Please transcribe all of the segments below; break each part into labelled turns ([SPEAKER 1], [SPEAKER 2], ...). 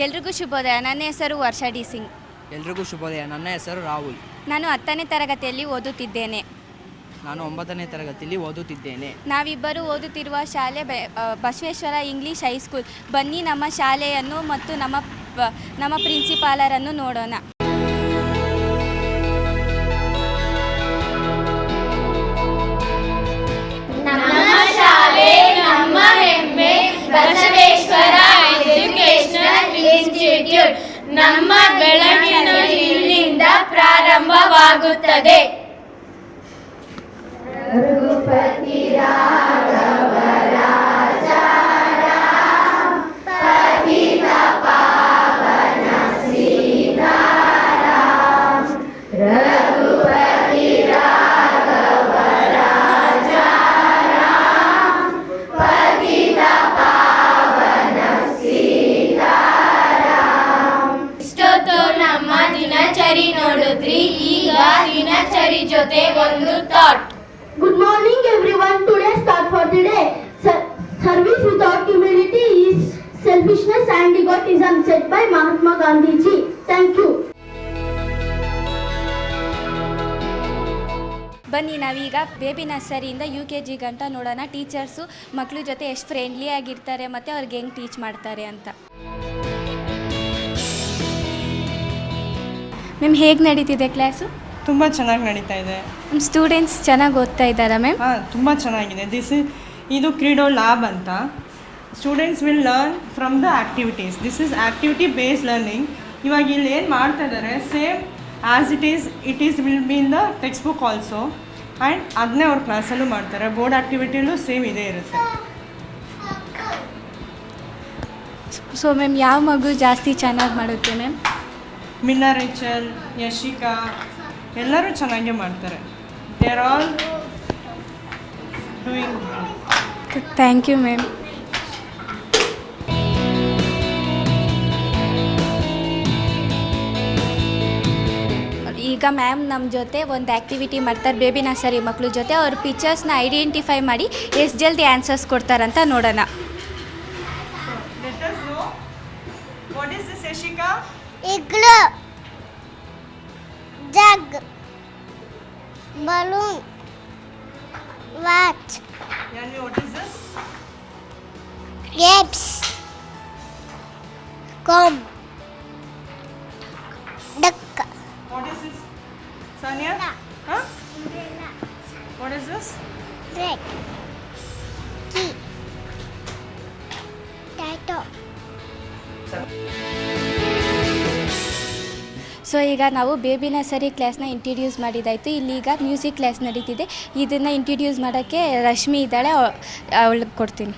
[SPEAKER 1] ಎಲ್ರಿಗೂ ಶುಭೋದಯ. ನನ್ನ ಹೆಸರು ವರ್ಷಾ ಡಿ ಸಿಂಗ್.
[SPEAKER 2] ಎಲ್ರಿಗೂ ಶುಭೋದಯ. ನನ್ನ ಹೆಸರು ರಾಹುಲ್.
[SPEAKER 1] ನಾನು 10ನೇ ತರಗತಿಯಲ್ಲಿ ಓದುತ್ತಿದ್ದೇನೆ.
[SPEAKER 2] ನಾನು 9ನೇ ತರಗತಿಯಲ್ಲಿ ಓದುತ್ತಿದ್ದೇನೆ.
[SPEAKER 1] ನಾವಿಬ್ಬರು ಓದುತ್ತಿರುವ ಶಾಲೆ ಬಸವೇಶ್ವರ ಇಂಗ್ಲಿಷ್ ಹೈಸ್ಕೂಲ್. ಬನ್ನಿ ನಮ್ಮ ಶಾಲೆಯನ್ನು ಮತ್ತು ನಮ್ಮ ಪ್ರಿನ್ಸಿಪಾಲರನ್ನು ನೋಡೋಣ.
[SPEAKER 3] ನಮ್ಮ ಶಾಲೆ ನಮ್ಮ ಹೆಮ್ಮೆ ಬಸವೇಶ್ವರ ಎಜುಕೇಶನಲ್ ಇನ್ಸ್ಟಿಟ್ಯೂಟ್. ನಮ್ಮ ಬೆಳಕಿನ ಇಲ್ಲಿಂದ ಪ್ರಾರಂಭವಾಗುತ್ತದೆ. ರಘುಪತಿ ರಾಘವ ರಾಜ ರಾಮ ಪತಿತ ಪಾವನ ಸೀತಾರಾಮ. ರಘುಪತಿ ರಾಘವ ರಾಜ ರಾಮ ಪತಿತ ಪಾವನ ಸೀತಾರಾಮ. ಇಷ್ಟೊತ್ತು ನಮ್ಮ ದಿನಚರಿ ನೋಡಿದ್ರಿ. ಈಗ ದಿನಚರಿ ಜೊತೆ ಒಂದು thought.
[SPEAKER 4] Good morning everyone. Today's thought for the day. Service without humility is selfishness and egotism, said by Mahatma Gandhi ji. Thank you.
[SPEAKER 1] ಬನ್ನಿ ನಾವೀಗ ಬೇಬಿ ನರ್ಸರಿಯಿಂದ UKG ಗಂಟ ನೋಡೋಣ. ಟೀಚರ್ಸು ಮಕ್ಕಳ ಜೊತೆ ಎಷ್ಟು ಫ್ರೆಂಡ್ಲಿ ಆಗಿರ್ತಾರೆ ಮತ್ತು ಅವ್ರಿಗೆ ಹೆಂಗೆ ಟೀಚ್ ಮಾಡ್ತಾರೆ ಅಂತ. ಮ್ಯಾಮ್ ಹೇಗೆ ನಡೀತಿದೆ ಕ್ಲಾಸು?
[SPEAKER 5] ತುಂಬ ಚೆನ್ನಾಗಿ ನಡೀತಾ ಇದೆ.
[SPEAKER 1] ನಮ್ಮ ಸ್ಟೂಡೆಂಟ್ಸ್ ಚೆನ್ನಾಗಿ ಓದ್ತಾ ಇದ್ದಾರಾ ಮ್ಯಾಮ್?
[SPEAKER 5] ಹಾಂ, ತುಂಬ ಚೆನ್ನಾಗಿದೆ. ಇದು ಕ್ರೀಡೋ ಲ್ಯಾಬ್ ಅಂತ. Students will learn from the activities. This is activity based learning. ಇವಾಗ ಇಲ್ಲಿ ಏನು ಮಾಡ್ತಾ ಇದ್ದಾರೆ, same as it is will be in the text book also. And ಅದನ್ನೇ ಅವ್ರ ಕ್ಲಾಸಲ್ಲೂ ಮಾಡ್ತಾರೆ. ಬೋರ್ಡ್ ಆ್ಯಕ್ಟಿವಿಟಿಯಲ್ಲೂ ಸೇಮ್ ಇದೇ ಇರುತ್ತೆ.
[SPEAKER 1] ಸೊ ಮ್ಯಾಮ್ ಯಾವ ಮಗು ಜಾಸ್ತಿ ಚೆನ್ನಾಗಿ ಮಾಡುತ್ತೆ ಮ್ಯಾಮ್?
[SPEAKER 5] ಮಿನ್ನಾ ರೇಚಲ್, ಯಶಿಕಾ ಎಲ್ಲರೂ ಚೆನ್ನಾಗೇ ಮಾಡ್ತಾರೆ. They are all doing.
[SPEAKER 1] Thank you ma'am. ಈಗ ಮ್ಯಾಮ್ ನಮ್ಮ ಜೊತೆ ಒಂದು ಆ್ಯಕ್ಟಿವಿಟಿ ಮಾಡ್ತಾರೆ ಬೇಬಿ ನರ್ಸರಿ ಮಕ್ಕಳ ಜೊತೆ. ಅವ್ರ ಪಿಕ್ಚರ್ಸ್ನ ಐಡೆಂಟಿಫೈ ಮಾಡಿ ಎಷ್ಟು ಜಲ್ದಿ ಆನ್ಸರ್ಸ್ ಕೊಡ್ತಾರಂತ ನೋಡೋಣ.
[SPEAKER 5] What is this, Yashika?
[SPEAKER 3] Igloo, jug, balloon, watch,
[SPEAKER 5] Yani, what is this?
[SPEAKER 3] grapes, comb, duck,
[SPEAKER 5] What is this? Sanya? Huh? What is this?
[SPEAKER 3] red, key, tattoo.
[SPEAKER 1] So ಈಗ ನಾವು ಬೇಬಿ ನರ್ಸರಿ ಕ್ಲಾಸ್ನ introduce ಮಾಡಿದ್ದಾಯಿತು. ಇಲ್ಲೀಗ music class ನಡೀತಿದೆ. ಇದನ್ನು introduce ಮಾಡೋಕ್ಕೆ ರಶ್ಮಿ ಇದ್ದಾಳೆ, ಅವಳಿಗೆ ಕೊಡ್ತೀನಿ.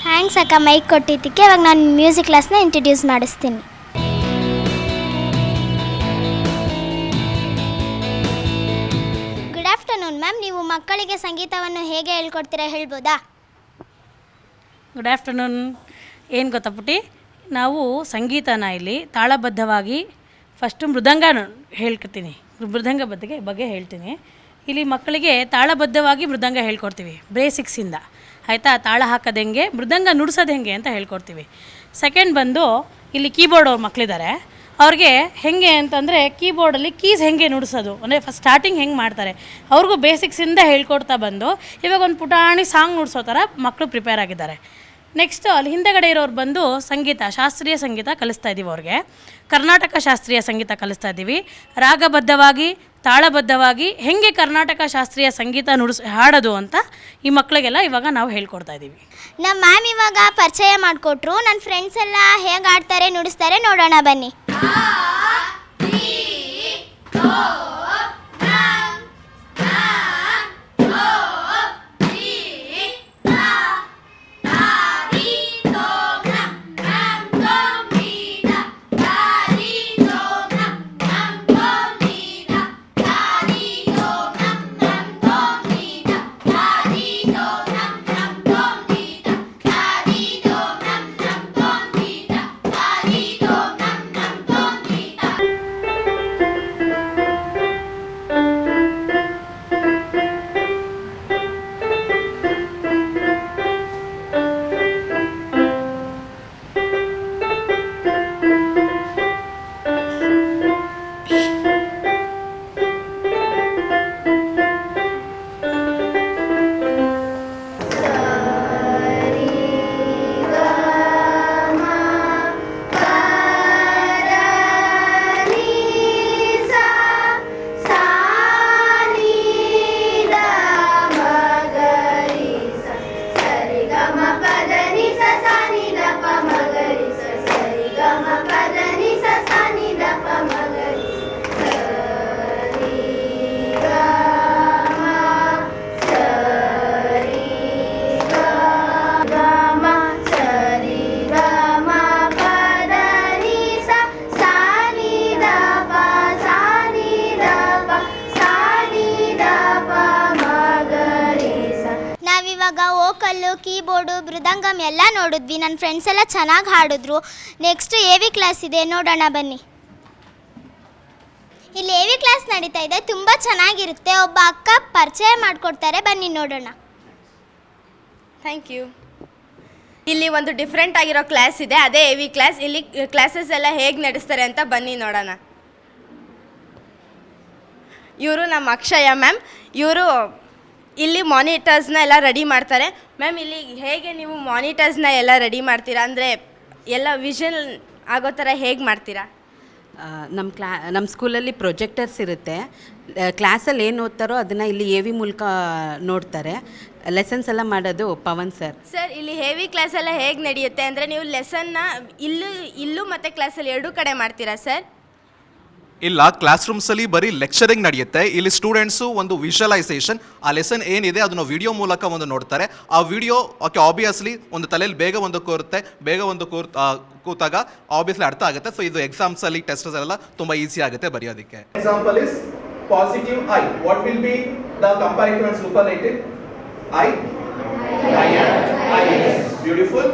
[SPEAKER 3] Thanks ಅಕ್ಕ ಮೈಕ್ ಕೊಟ್ಟಿದ್ದಕ್ಕೆ. ಇವಾಗ ನಾನು ಮ್ಯೂಸಿಕ್ ಕ್ಲಾಸ್ನ ಇಂಟ್ರಡ್ಯೂಸ್ ಮಾಡಿಸ್ತೀನಿ. Good afternoon ma'am. ನೀವು ಮಕ್ಕಳಿಗೆ ಸಂಗೀತವನ್ನು ಹೇಗೆ ಹೇಳ್ಕೊಡ್ತೀರಾ ಹೇಳ್ಬೋದಾ?
[SPEAKER 6] Good afternoon. ಏನು ಗೊತ್ತಾ ಪುಟ್ಟಿ, ನಾವು ಸಂಗೀತನ ಇಲ್ಲಿ ತಾಳಬದ್ಧವಾಗಿ ಫಸ್ಟು ಮೃದಂಗ ಹೇಳ್ಕೊತೀನಿ. ಮೃದಂಗ ಬಗ್ಗೆ ಹೇಳ್ತೀನಿ. ಇಲ್ಲಿ ಮಕ್ಕಳಿಗೆ ತಾಳಬದ್ಧವಾಗಿ ಮೃದಂಗ ಹೇಳ್ಕೊಡ್ತೀವಿ ಬೇಸಿಕ್ಸಿಂದ, ಆಯಿತಾ? ತಾಳ ಹಾಕೋದು ಹೆಂಗೆ, ಮೃದಂಗ ನುಡ್ಸೋದು ಹೆಂಗೆ ಅಂತ ಹೇಳ್ಕೊಡ್ತೀವಿ. ಸೆಕೆಂಡ್ ಬಂದು ಇಲ್ಲಿ ಕೀಬೋರ್ಡ್ ಅವ್ರ ಮಕ್ಕಳಿದ್ದಾರೆ. ಅವ್ರಿಗೆ ಹೇಗೆ ಅಂತಂದರೆ ಕೀಬೋರ್ಡಲ್ಲಿ ಕೀಸ್ ಹೆಂಗೆ ನುಡ್ಸೋದು ಅಂದರೆ ಫಸ್ಟ್ ಸ್ಟಾರ್ಟಿಂಗ್ ಹೆಂಗೆ ಮಾಡ್ತಾರೆ ಅವ್ರಿಗೂ ಬೇಸಿಕ್ಸಿಂದ ಹೇಳ್ಕೊಡ್ತಾ ಬಂದು ಇವಾಗ ಒಂದು ಪುಟಾಣಿ ಸಾಂಗ್ ನುಡ್ಸೋ ಥರ ಮಕ್ಕಳು ಪ್ರಿಪೇರ್ ಆಗಿದ್ದಾರೆ. ನೆಕ್ಸ್ಟು ಅಲ್ಲಿ ಹಿಂದೆಗಡೆ ಇರೋರು ಬಂದು ಸಂಗೀತ, ಶಾಸ್ತ್ರೀಯ ಸಂಗೀತ ಕಲಿಸ್ತಾ ಇದ್ದೀವಿ ಅವ್ರಿಗೆ. ಕರ್ನಾಟಕ ಶಾಸ್ತ್ರೀಯ ಸಂಗೀತ ಕಲಿಸ್ತಾ ಇದ್ದೀವಿ. ರಾಗಬದ್ಧವಾಗಿ ತಾಳಬದ್ಧವಾಗಿ ಹೇಗೆ ಕರ್ನಾಟಕ ಶಾಸ್ತ್ರೀಯ ಸಂಗೀತ ಹಾಡೋದು ಅಂತ ಈ ಮಕ್ಕಳಿಗೆಲ್ಲ ಇವಾಗ ನಾವು ಹೇಳ್ಕೊಡ್ತಾ ಇದ್ದೀವಿ.
[SPEAKER 3] ನಮ್ಮ ಮ್ಯಾಮ್ ಇವಾಗ ಪರಿಚಯ ಮಾಡಿಕೊಟ್ರು. ನನ್ನ ಫ್ರೆಂಡ್ಸ್ ಎಲ್ಲ ಹೇಗೆ ಆಡ್ತಾರೆ ನುಡಿಸ್ತಾರೆ ನೋಡೋಣ ಬನ್ನಿ. ಕೀಬೋರ್ಡು ಮೃದಂಗಮ್ ಎಲ್ಲ ನೋಡಿದ್ವಿ. ನನ್ನ ಫ್ರೆಂಡ್ಸ್ ಎಲ್ಲ ಚೆನ್ನಾಗಿ ಹಾಡಿದ್ರು. ನೆಕ್ಸ್ಟ್ AV ಕ್ಲಾಸ್ ಇದೆ, ನೋಡೋಣ ಬನ್ನಿ. ಇಲ್ಲಿ AV ಕ್ಲಾಸ್ ನಡೀತಾ ಇದೆ, ತುಂಬ ಚೆನ್ನಾಗಿರುತ್ತೆ. ಒಬ್ಬ ಅಕ್ಕ ಪರಿಚಯ ಮಾಡಿಕೊಡ್ತಾರೆ, ಬನ್ನಿ ನೋಡೋಣ.
[SPEAKER 1] Thank you. ಇಲ್ಲಿ ಒಂದು ಡಿಫ್ರೆಂಟ್ ಆಗಿರೋ ಕ್ಲಾಸ್ ಇದೆ, ಅದೇ AV ಕ್ಲಾಸ್. ಇಲ್ಲಿ ಕ್ಲಾಸಸ್ ಎಲ್ಲ ಹೇಗೆ ನಡೆಸ್ತಾರೆ ಅಂತ ಬನ್ನಿ ನೋಡೋಣ. ಇವರು ನಮ್ಮ ಅಕ್ಷಯ ಮ್ಯಾಮ್. ಇವರು ಇಲ್ಲಿ ಮಾನಿಟರ್ಸ್ನ ಎಲ್ಲ ರೆಡಿ ಮಾಡ್ತಾರೆ. ಮ್ಯಾಮ್, ಇಲ್ಲಿ ಹೇಗೆ ನೀವು ಮಾನಿಟರ್ಸ್ನ ಎಲ್ಲ ರೆಡಿ ಮಾಡ್ತೀರಾ? ಅಂದರೆ ಎಲ್ಲ ವಿಷನ್ ಆಗೋ ಥರ ಹೇಗೆ ಮಾಡ್ತೀರಾ?
[SPEAKER 7] ನಮ್ಮ ಸ್ಕೂಲಲ್ಲಿ ಪ್ರೊಜೆಕ್ಟರ್ಸ್ ಇರುತ್ತೆ. ಕ್ಲಾಸಲ್ಲಿ ಏನು ಓದ್ತಾರೋ ಅದನ್ನು ಇಲ್ಲಿ AV ಮೂಲಕ ನೋಡ್ತಾರೆ. ಲೆಸನ್ಸ್ ಎಲ್ಲ ಮಾಡೋದು ಪವನ್ ಸರ್.
[SPEAKER 1] ಸರ್, ಇಲ್ಲಿ ಹೆವಿ ಕ್ಲಾಸ್ ಎಲ್ಲ ಹೇಗೆ ನಡೆಯುತ್ತೆ ಅಂದರೆ ನೀವು ಲೆಸನ್ನ ಇಲ್ಲೂ ಮತ್ತು ಕ್ಲಾಸಲ್ಲಿ ಎರಡೂ ಕಡೆ ಮಾಡ್ತೀರಾ ಸರ್?
[SPEAKER 8] ಇಲ್ಲ, ಕ್ಲಾಸ್ ರೂಮ್ಸಲ್ಲಿ ಬರೀ ಲೆಕ್ಚರಿಂಗ್ ನಡೆಯುತ್ತೆ. ಇಲ್ಲಿ ಸ್ಟೂಡೆಂಟ್ಸು ಒಂದು ವಿಜುವಲೈಸೇಷನ್, ಆ ಲೆಸನ್ ಏನಿದೆ ಅದನ್ನು ವಿಡಿಯೋ ಮೂಲಕ ಒಂದು ನೋಡ್ತಾರೆ. ಆ ವಿಡಿಯೋ ಆಬ್ವಿಯಸ್ಲಿ ಒಂದು ತಲೆಯಲ್ಲಿ ಬೇಗ ಒಂದು ಕೂತಾಗ ಆಬ್ವಿಯಸ್ಲಿ ಅರ್ಥ ಆಗುತ್ತೆ. ಸೊ ಇದು ಎಕ್ಸಾಮ್ಸಲ್ಲಿ ಟೆಸ್ಟಸ್ ಎಲ್ಲ ತುಂಬ ಈಸಿ ಆಗುತ್ತೆ ಬರೆಯೋದಕ್ಕೆ.
[SPEAKER 9] Example is positive I. What will be the comparative and superlative? I. Beautiful.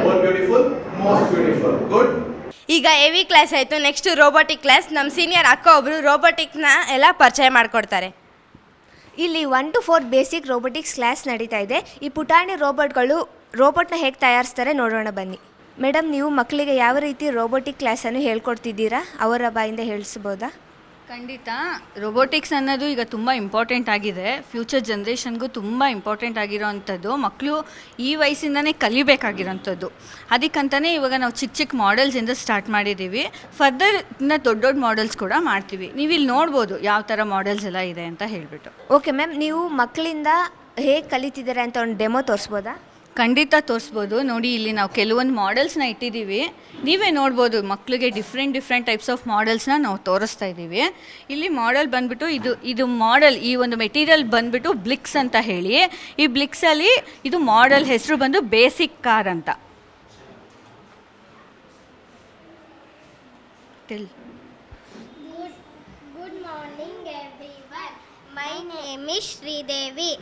[SPEAKER 9] More beautiful. Most beautiful. Good.
[SPEAKER 1] ಈಗ AV ಕ್ಲಾಸ್ ಆಯಿತು. Next robotic class. ನಮ್ಮ ಸೀನಿಯರ್ ಅಕ್ಕ ಒಬ್ಬರು ರೋಬೋಟಿಕ್ನ ಎಲ್ಲ ಪರಿಚಯ ಮಾಡಿಕೊಡ್ತಾರೆ.
[SPEAKER 10] ಇಲ್ಲಿ 1 to 4 ಬೇಸಿಕ್ ರೋಬೋಟಿಕ್ಸ್ ಕ್ಲಾಸ್ ನಡೀತಾ ಇದೆ. ಈ ಪುಟಾಣಿ ರೋಬೋಟ್ನ ಹೇಗೆ ತಯಾರಿಸ್ತಾರೆ ನೋಡೋಣ ಬನ್ನಿ. ಮೇಡಮ್, ನೀವು ಮಕ್ಕಳಿಗೆ ಯಾವ ರೀತಿ ರೋಬೋಟಿಕ್ ಕ್ಲಾಸನ್ನು ಹೇಳ್ಕೊಡ್ತಿದ್ದೀರಾ? ಅವರ ಬಾಯಿಂದ ಹೇಳಿಸ್ಬೋದಾ?
[SPEAKER 11] ಖಂಡಿತ. ರೋಬೋಟಿಕ್ಸ್ ಅನ್ನೋದು ಈಗ ತುಂಬ ಇಂಪಾರ್ಟೆಂಟ್ ಆಗಿದೆ. ಫ್ಯೂಚರ್ ಜನ್ರೇಷನ್ಗೂ ತುಂಬ ಇಂಪಾರ್ಟೆಂಟ್ ಆಗಿರೋವಂಥದ್ದು. ಮಕ್ಕಳು ಈ ವಯಸ್ಸಿಂದನೇ ಕಲಿಬೇಕಾಗಿರೋಂಥದ್ದು. ಅದಕ್ಕಂತಲೇ ಇವಾಗ ನಾವು ಚಿಕ್ಕ ಮಾಡೆಲ್ಸಿಂದ ಸ್ಟಾರ್ಟ್ ಮಾಡಿದ್ದೀವಿ. ಫರ್ದರ್ ಇನ್ನು ದೊಡ್ಡ ಮಾಡೆಲ್ಸ್ ಕೂಡ ಮಾಡ್ತೀವಿ. ನೀವು ಇಲ್ಲಿ ನೋಡ್ಬೋದು ಯಾವ ಥರ ಮಾಡೆಲ್ಸ್ ಎಲ್ಲ ಇದೆ ಅಂತ ಹೇಳಿಬಿಟ್ಟು.
[SPEAKER 10] ಓಕೆ ಮ್ಯಾಮ್, ನೀವು ಮಕ್ಕಳಿಂದ ಹೇಗೆ ಕಲಿತಿದ್ದೀರಾ ಅಂತ ಒಂದು ಡೆಮೋ ತೋರಿಸ್ಬೋದಾ?
[SPEAKER 11] ಖಂಡಿತ ತೋರಿಸ್ಬೋದು. ನೋಡಿ, ಇಲ್ಲಿ ನಾವು ಕೆಲವೊಂದು ಮಾಡೆಲ್ಸ್ನ ಇಟ್ಟಿದ್ದೀವಿ. ನೀವೇ ನೋಡ್ಬೋದು, ಮಕ್ಕಳಿಗೆ ಡಿಫ್ರೆಂಟ್ ಟೈಪ್ಸ್ ಆಫ್ ಮಾಡೆಲ್ಸ್ನ ನಾವು ತೋರಿಸ್ತಾ ಇದ್ದೀವಿ. ಇಲ್ಲಿ ಮಾಡೆಲ್ ಬಂದುಬಿಟ್ಟು ಇದು ಮಾಡೆಲ್, ಈ ಒಂದು ಮೆಟೀರಿಯಲ್ ಬಂದುಬಿಟ್ಟು ಬ್ಲಿಕ್ಸ್ ಅಂತ ಹೇಳಿ. ಈ ಬ್ಲಿಕ್ಸಲ್ಲಿ ಇದು ಮಾಡೆಲ್ ಹೆಸರು ಬಂದು ಬೇಸಿಕ್ ಕಾರ್ ಅಂತ.
[SPEAKER 3] Good morning everyone. My name is Sridevi.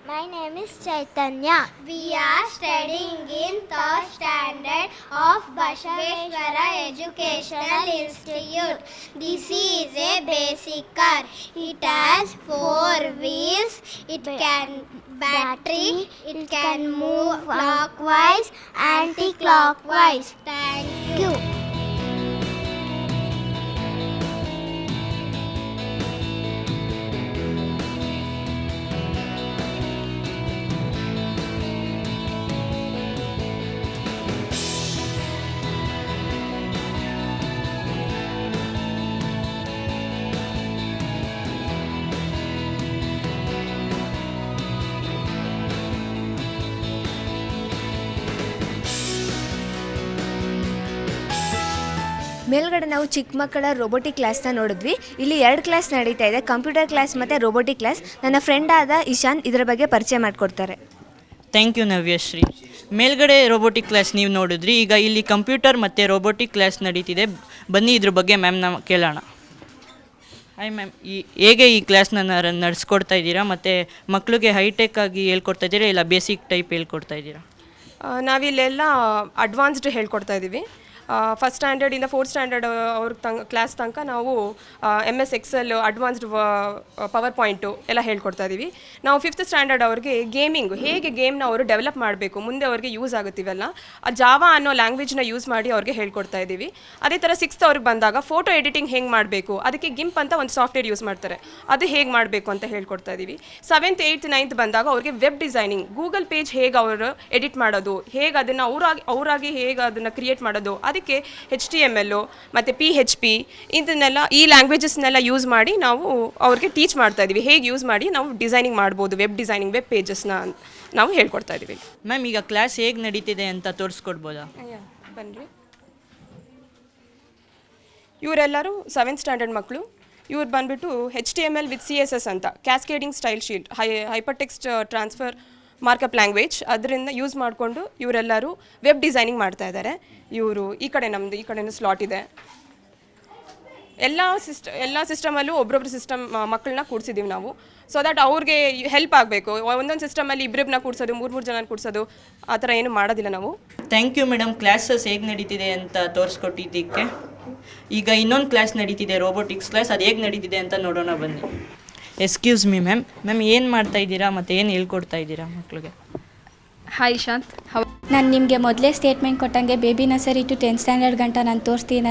[SPEAKER 3] My name is Chaitanya. We are studying in 3rd standard of Bashveshwara Educational Institute. This is a basic car. It has 4 wheels. It can battery. It can move clockwise, anti-clockwise. Thank you.
[SPEAKER 10] ಮೇಲ್ಗಡೆ ನಾವು ಚಿಕ್ಕ ಮಕ್ಕಳ robotic ಕ್ಲಾಸ್ನ ನೋಡಿದ್ವಿ. ಇಲ್ಲಿ 2 class ನಡೀತಾ ಇದೆ, computer class ಮತ್ತು ರೋಬೋಟಿಕ್ ಕ್ಲಾಸ್. ನನ್ನ ಫ್ರೆಂಡ್ ಆದ ಇಶಾನ್ ಇದರ ಬಗ್ಗೆ ಪರಿಚಯ ಮಾಡಿಕೊಡ್ತಾರೆ.
[SPEAKER 2] Thank you Navyashree. ಮೇಲ್ಗಡೆ ರೋಬೋಟಿಕ್ ಕ್ಲಾಸ್ ನೀವು ನೋಡಿದ್ರಿ. ಈಗ ಇಲ್ಲಿ ಕಂಪ್ಯೂಟರ್ ಮತ್ತು ರೋಬೋಟಿಕ್ ಕ್ಲಾಸ್ ನಡೀತಿದೆ. ಬನ್ನಿ ಇದ್ರ ಬಗ್ಗೆ ಮ್ಯಾಮ್ನ ಕೇಳೋಣ. ಹಾಯ್ ಮ್ಯಾಮ್, ಹೇಗೆ ಈ ಕ್ಲಾಸ್ನ ನಡೆಸ್ಕೊಡ್ತಾ ಇದ್ದೀರಾ? ಮತ್ತು ಮಕ್ಕಳಿಗೆ ಹೈಟೆಕ್ ಆಗಿ ಹೇಳ್ಕೊಡ್ತಾ ಇದ್ದೀರಾ ಇಲ್ಲ ಬೇಸಿಕ್ ಟೈಪ್ ಹೇಳ್ಕೊಡ್ತಾ ಇದ್ದೀರಾ?
[SPEAKER 5] ನಾವಿಲ್ಲೆಲ್ಲ ಅಡ್ವಾನ್ಸ್ಡ್ ಹೇಳ್ಕೊಡ್ತಾ ಇದ್ದೀವಿ. ಫಸ್ಟ್ ಸ್ಟ್ಯಾಂಡರ್ಡಿಂದ 4th ಸ್ಟ್ಯಾಂಡರ್ಡ್ ಅವ್ರ ಕ್ಲಾಸ್ ತನಕ ನಾವು MS Excel, advanced power point ಎಲ್ಲ ಹೇಳ್ಕೊಡ್ತಾ ಇದ್ದೀವಿ. ನಾವು 5th ಸ್ಟ್ಯಾಂಡರ್ಡ್ ಅವ್ರಿಗೆ ಹೇಗೆ ಗೇಮ್ನ ಅವರು ಡೆವಲಪ್ ಮಾಡಬೇಕು, ಮುಂದೆ ಅವ್ರಿಗೆ ಯೂಸ್ ಆಗುತ್ತಿವೆಲ್ಲ ಆ ಜಾವಾ ಅನ್ನೋ ಲ್ಯಾಂಗ್ವೇಜ್ನ ಯೂಸ್ ಮಾಡಿ ಅವ್ರಿಗೆ ಹೇಳ್ಕೊಡ್ತಾ ಇದ್ದೀವಿ. ಅದೇ ಥರ 6th ಅವ್ರಿಗೆ ಬಂದಾಗ ಫೋಟೋ ಎಡಿಟಿಂಗ್ ಹೆಂಗೆ ಮಾಡಬೇಕು, ಅದಕ್ಕೆ ಗಿಂಪ್ ಅಂತ ಒಂದು ಸಾಫ್ಟ್ವೇರ್ ಯೂಸ್ ಮಾಡ್ತಾರೆ, ಅದು ಹೇಗೆ ಮಾಡಬೇಕು ಅಂತ ಹೇಳ್ಕೊಡ್ತಾ ಇದ್ದೀವಿ. 7th 8th 9th ಬಂದಾಗ ಅವ್ರಿಗೆ ವೆಬ್ ಡಿಸೈನಿಂಗ್, ಗೂಗಲ್ ಪೇಜ್ ಹೇಗೆ ಅವರು ಎಡಿಟ್ ಮಾಡೋದು, ಹೇಗೆ ಅದನ್ನು ಅವರಾಗಿ ಹೇಗೆ ಅದನ್ನು ಕ್ರಿಯೇಟ್ ಮಾಡೋದು, ಅದಕ್ಕೆ HTML ಮತ್ತು PHP ಇದನ್ನೆಲ್ಲ ಈ ಲ್ಯಾಂಗ್ವೇಜಸ್ನೆಲ್ಲ ಯೂಸ್ ಮಾಡಿ ನಾವು ಅವ್ರಿಗೆ ಟೀಚ್ ಮಾಡ್ತಾ ಇದ್ದೀವಿ. ಹೇಗೆ ಯೂಸ್ ಮಾಡಿ ನಾವು ಡಿಸೈನಿಂಗ್ ಮಾಡ್ಬೋದು, ವೆಬ್ ಡಿಸೈನಿಂಗ್, ವೆಬ್ ಪೇಜಸ್ನ ನಾವು ಹೇಳ್ಕೊಡ್ತಾ ಇದ್ದೀವಿ.
[SPEAKER 2] ಮ್ಯಾಮ್, ಈಗ ಕ್ಲಾಸ್ ಹೇಗೆ ನಡೀತಿದೆ ಅಂತ ತೋರಿಸ್ಕೊಡ್ಬೋದಾ?
[SPEAKER 5] ಬನ್ನಿರಿ. ಇವರೆಲ್ಲರೂ 7th ಸ್ಟ್ಯಾಂಡರ್ಡ್ ಮಕ್ಕಳು. ಇವ್ರು ಬಂದುಬಿಟ್ಟು HTML ವಿತ್ CSS ಅಂತ, cascading style sheet, hyper text transfer markup language, ಅದರಿಂದ ಯೂಸ್ ಮಾಡಿಕೊಂಡು ಇವರೆಲ್ಲರೂ ವೆಬ್ ಡಿಸೈನಿಂಗ್ ಮಾಡ್ತಾ ಇದ್ದಾರೆ. ಇವರು ಈ ಕಡೆ ನಮ್ಮದು ಈ ಕಡೆನೂ ಸ್ಲಾಟ್ ಇದೆ.
[SPEAKER 12] ಎಲ್ಲ ಸಿಸ್ಟಮಲ್ಲೂ ಒಬ್ಬೊಬ್ರು ಮಕ್ಕಳನ್ನ ಕೂಡಿಸಿದ್ದೀವಿ ನಾವು. ಸೊ ದಟ್ ಅವ್ರಿಗೆ ಹೆಲ್ಪ್ ಆಗಬೇಕು. ಒಂದೊಂದು ಸಿಸ್ಟಮಲ್ಲಿ ಇಬ್ಬರನ್ನ ಕೂಡಿಸೋದು, ಮೂರು ಜನ ಕೂಡಿಸೋದು ಆ ಥರ ಏನು ಮಾಡೋದಿಲ್ಲ ನಾವು.
[SPEAKER 2] ಥ್ಯಾಂಕ್ ಯು ಮೇಡಮ್, ಕ್ಲಾಸಸ್ ಹೇಗೆ ನಡೀತಿದೆ ಅಂತ ತೋರಿಸ್ಕೊಟ್ಟಿದ್ದಕ್ಕೆ. ಈಗ ಇನ್ನೊಂದು ಕ್ಲಾಸ್ ನಡೀತಿದೆ, ರೋಬೋಟಿಕ್ಸ್ ಕ್ಲಾಸ್. ಅದು ಹೇಗೆ ನಡೀತಿದೆ ಅಂತ ನೋಡೋಣ ಬನ್ನಿ. ಎಕ್ಸ್ಕ್ಯೂಸ್ ಮಿ ಮ್ಯಾಮ್ ಏನು ಮಾಡ್ತಾ ಇದ್ದೀರಾ ಮತ್ತು ಏನು ಹೇಳ್ಕೊಡ್ತಾ ಇದ್ದೀರಾ ಮಕ್ಕಳಿಗೆ?
[SPEAKER 12] ಹಾಯ್ ಶಾಂತ್.
[SPEAKER 13] ನಾನು ನಿಮಗೆ ಮೊದಲೇ ಸ್ಟೇಟ್ಮೆಂಟ್ ಕೊಟ್ಟಂಗೆ baby nursery to 10th standard ಗಂಟ ನಾನು ತೋರಿಸ್ತೀನಿ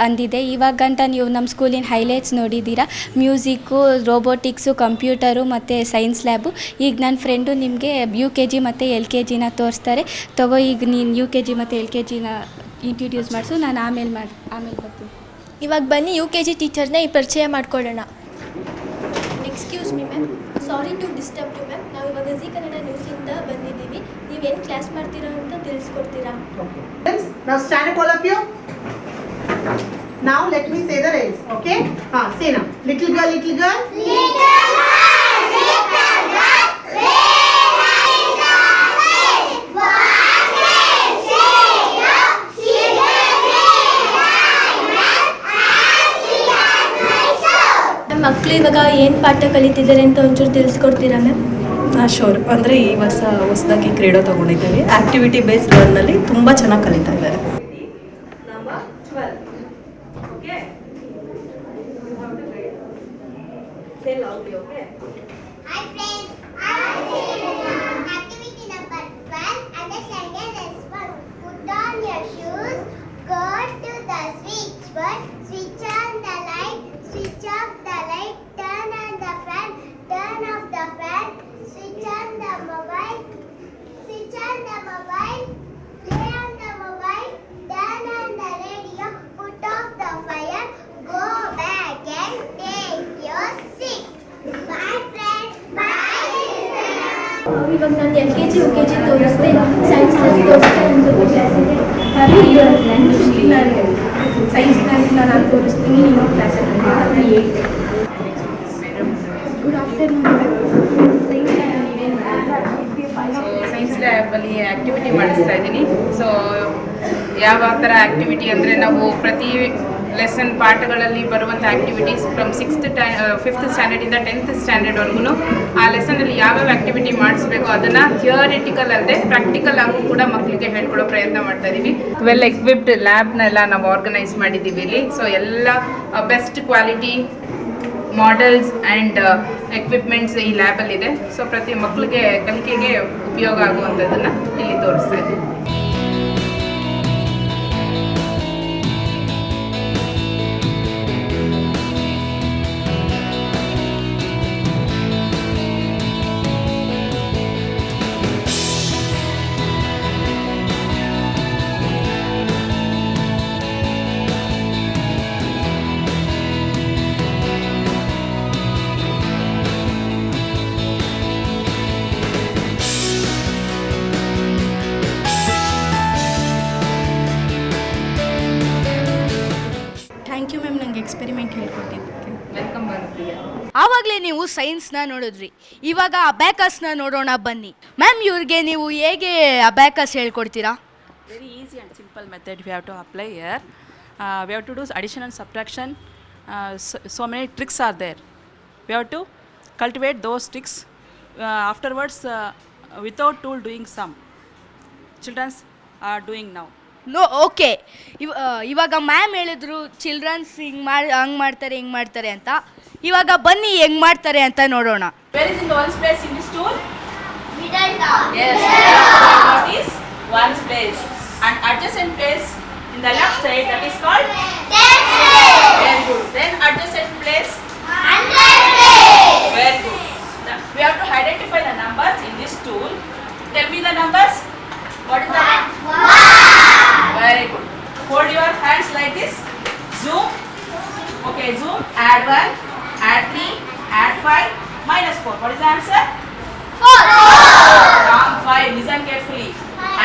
[SPEAKER 13] ಅಂದಿದ್ದೆ. ಇವಾಗ ಗಂಟ ನೀವು ನಮ್ಮ ಸ್ಕೂಲಿನ ಹೈಲೈಟ್ಸ್ ನೋಡಿದ್ದೀರಾ. ಮ್ಯೂಸಿಕ್ಕು, ರೋಬೋಟಿಕ್ಸು, ಕಂಪ್ಯೂಟರು ಮತ್ತು ಸೈನ್ಸ್ ಲ್ಯಾಬು. ಈಗ ನನ್ನ ಫ್ರೆಂಡು ನಿಮಗೆ UKG ಮತ್ತು LKGನ ತೋರಿಸ್ತಾರೆ. ಈಗ ನೀನು UKG ಮತ್ತು LKGನ ಇಂಟ್ರೊಡ್ಯೂಸ್ ಮಾಡಿಸು, ನಾನು ಆಮೇಲೆ ಬರ್ತೀನಿ.
[SPEAKER 3] ಇವಾಗ ಬನ್ನಿ UKG ಟೀಚರ್ನ ಈ ಪರಿಚಯ ಮಾಡಿಕೊಳ್ಳೋಣ. Excuse me ma'am, sorry to disturb you ma'am. ನಾವು ಇವಾಗ ಜಿ ಕನ್ನಡ ನ್ಯೂಸಿಂದ ಬಂದಿದ್ದೀವಿ. ನೀವೇನು ಕ್ಲಾಸ್ ಮಾಡ್ತೀರಾ ಅಂತ ತಿಳಿಸ್ಕೊಡ್ತೀರಾ?
[SPEAKER 14] Now stand up all of you. Now let me say the names, okay? Say now. Little girl, little girl. Little girl, little girl.
[SPEAKER 3] ಮಕ್ಕಳು ಇವಾಗ ಏನು ಪಾಠ ಕಲಿತಿದ್ದಾರೆ ಅಂತ ಒಂಚೂರು ತಿಳಿಸ್ಕೊಡ್ತೀರಾ ಮ್ಯಾಮ್?
[SPEAKER 15] ಶೋರ್. ಅಂದರೆ ಈ ವರ್ಷ ಹೊಸದಾಗಿ ಕ್ರೀಡೋ ತೊಗೊಂಡಿದ್ದೀವಿ. ಆ್ಯಕ್ಟಿವಿಟಿ ಬೇಸ್ಡ್ ಲರ್ನಲ್ಲಿ ತುಂಬ ಚೆನ್ನಾಗಿ ಕಲಿತಾ ಇದ್ದಾರೆ.
[SPEAKER 3] Activity number 12, understand and respond. Put on your shoes, go to the switch board, switch on the light, switch off the light, turn on the fan, turn off the fan, switch on the mobile, switch on the mobile, play on the mobile, turn on the radio, put off the fire, go back and take your seat. Bye friends, bye. ಇವಾಗ ನಾನು LKG UKG ತೋರಿಸ್ದೆ, science lab ತೋರಿಸ್ದೆ, ಒಂದು class ಇದೆ. Science ಲ್ಯಾಬ್ನ ನಾನು ತೋರಿಸ್ತೀನಿ, ನೀವು ಕ್ಲಾಸಲ್ಲಿ good afternoon.
[SPEAKER 16] Science ಲ್ಯಾಬಲ್ಲಿ activity ಮಾಡಿಸ್ತಾ ಇದ್ದೀನಿ. ಸೊ ಯಾವ ಥರ ಆ್ಯಕ್ಟಿವಿಟಿ ಅಂದರೆ ನಾವು ಪ್ರತಿ ಲೆಸನ್ ಪಾಠಗಳಲ್ಲಿ ಬರುವಂಥ ಆ್ಯಕ್ಟಿವಿಟೀಸ್ ಫ್ರಮ್ 5th ಸ್ಟ್ಯಾಂಡರ್ಡಿಂದ 10th ಸ್ಟ್ಯಾಂಡರ್ಡ್ವರೆಗೂ ಆ ಲೆಸನಲ್ಲಿ ಯಾವ್ಯಾವ ಆ್ಯಕ್ಟಿವಿಟಿ ಮಾಡಿಸ್ಬೇಕು ಅದನ್ನು ಥಿಯರಿಟಿಕಲ್ ಅಲ್ಲದೆ ಪ್ರಾಕ್ಟಿಕಲ್ ಆಗೂ ಕೂಡ ಮಕ್ಕಳಿಗೆ ಹೇಳ್ಕೊಡೋ ಪ್ರಯತ್ನ ಮಾಡ್ತಾ ಇದ್ದೀವಿ. ವೆಲ್ ಎಕ್ವಿಪ್ಡ್ ಲ್ಯಾಬ್ನೆಲ್ಲ ನಾವು ಆರ್ಗನೈಸ್ ಮಾಡಿದ್ದೀವಿ ಇಲ್ಲಿ. ಸೊ ಎಲ್ಲ best quality models and equipments ಈ ಲ್ಯಾಬಲ್ಲಿದೆ. ಸೊ ಪ್ರತಿ ಮಕ್ಕಳಿಗೆ ಕಲಿಕೆಗೆ ಉಪಯೋಗ ಆಗುವಂಥದ್ದನ್ನು ಇಲ್ಲಿ ತೋರಿಸ್ತಾ ಇದ್ದೀವಿ.
[SPEAKER 3] ಥ್ಯಾಂಕ್ ಯು ಮ್ಯಾಮ್, ನನಗೆ ಎಕ್ಸ್ಪೆರಿಮೆಂಟ್ ಹೇಳ್ಕೊಟ್ಟಿದ್ದಕ್ಕೆ.
[SPEAKER 16] ವೆಲ್ಕಮ್ ಭಾರತೀಯ.
[SPEAKER 1] ಆವಾಗಲೇ ನೀವು ಸೈನ್ಸ್ನ ನೋಡಿದ್ರಿ, ಇವಾಗ ಅಬ್ಯಾಕಸ್ನ ನೋಡೋಣ ಬನ್ನಿ. ಮ್ಯಾಮ್, ಇವ್ರಿಗೆ ನೀವು ಹೇಗೆ abacus ಹೇಳ್ಕೊಡ್ತೀರಾ?
[SPEAKER 15] Very easy and simple method we have to apply here. We have to do addition and subtraction. So many tricks are there. We have to cultivate those tricks. Afterwards, without tool doing sum. Children are doing now.
[SPEAKER 1] Okay, ಇವಾಗ ma'am ಹೇಳಿದ್ರು children's ಹಂಗೆ ಮಾಡ್ತಾರೆ ಅಂತ. ಇವಾಗ ಬನ್ನಿ ಹೆಂಗೆ ಮಾಡ್ತಾರೆ ಅಂತ ನೋಡೋಣ.
[SPEAKER 15] Where is in the ones place in this tool?
[SPEAKER 3] Middle down.
[SPEAKER 15] Yes. What is ones place? And adjacent place in the left side, that is called?
[SPEAKER 3] Tens place.
[SPEAKER 15] Very good. Then adjacent place?
[SPEAKER 3] Hundred place.
[SPEAKER 15] Very good. Now, we have to identify the numbers in this tool. Tell me the numbers. What is the number? 1. Very good. Hold your hands like this. Zoom. Okay, zoom. Add 1, add 3, add 5, minus 4. What is the answer?
[SPEAKER 3] 4.
[SPEAKER 15] Wrong. 5. Listen carefully.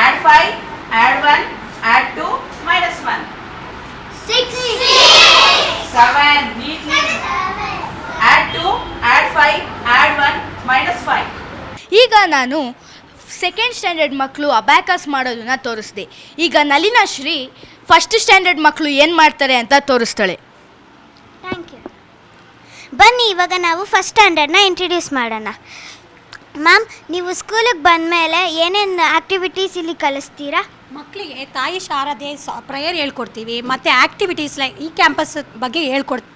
[SPEAKER 15] Add 5, add 1, add 2, minus 1.
[SPEAKER 3] 6.
[SPEAKER 15] 7. Neatly. Add 2, add 5, add 1, minus 5.
[SPEAKER 1] ಈಗ ನಾನು second standard ಮಕ್ಕಳು abacus ಮಾಡೋದನ್ನ ತೋರಿಸ್ದೆ. ಈಗ ನಲಿನಾ Shri first standard ಮಕ್ಕಳು ಏನು ಮಾಡ್ತಾರೆ ಅಂತ ತೋರಿಸ್ತಾಳೆ.
[SPEAKER 3] ಬನ್ನಿ ಇವಾಗ ನಾವು ಫಸ್ಟ್ ಸ್ಟ್ಯಾಂಡರ್ಡ್ನ ಇಂಟ್ರಡ್ಯೂಸ್ ಮಾಡೋಣ. ಮ್ಯಾಮ್, ನೀವು ಸ್ಕೂಲಿಗೆ ಬಂದಮೇಲೆ ಏನೇನು ಆ್ಯಕ್ಟಿವಿಟೀಸ್ ಇಲ್ಲಿ ಕಲಿಸ್ತೀರಾ?
[SPEAKER 17] ಮಕ್ಕಳಿಗೆ ತಾಯಿ ಶಾರದೆ ಪ್ರೇಯರ್ ಹೇಳ್ಕೊಡ್ತೀವಿ, ಮತ್ತು ಆ್ಯಕ್ಟಿವಿಟೀಸ್ ಲೈಕ್ ಈ ಕ್ಯಾಂಪಸ್ ಬಗ್ಗೆ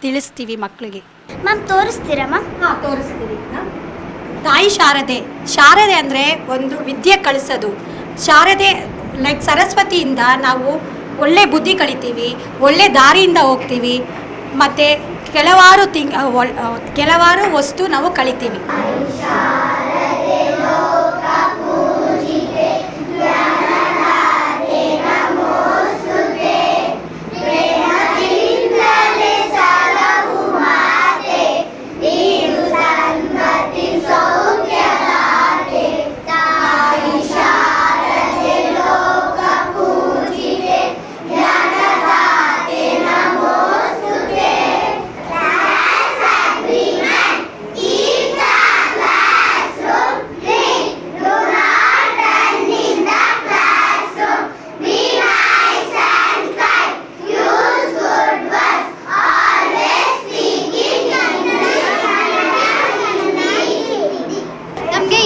[SPEAKER 17] ತಿಳಿಸ್ತೀವಿ ಮಕ್ಕಳಿಗೆ.
[SPEAKER 3] ಮ್ಯಾಮ್, ತೋರಿಸ್ತೀರಾ ಮ್ಯಾಮ್?
[SPEAKER 17] ಹಾಂ, ತೋರಿಸ್ತೀವಿ. ತಾಯಿ ಶಾರದೆ ಅಂದರೆ ಒಂದು ವಿದ್ಯೆ ಕಳಿಸೋದು. ಶಾರದೆ ಲೈಕ್ ಸರಸ್ವತಿಯಿಂದ ನಾವು ಒಳ್ಳೆ ಬುದ್ಧಿ ಕಲಿತೀವಿ, ಒಳ್ಳೆ ದಾರಿಯಿಂದ ಹೋಗ್ತೀವಿ, ಮತ್ತು ಕೆಲವಾರು ವಸ್ತು ನಾವು ಕಲಿತೀವಿ.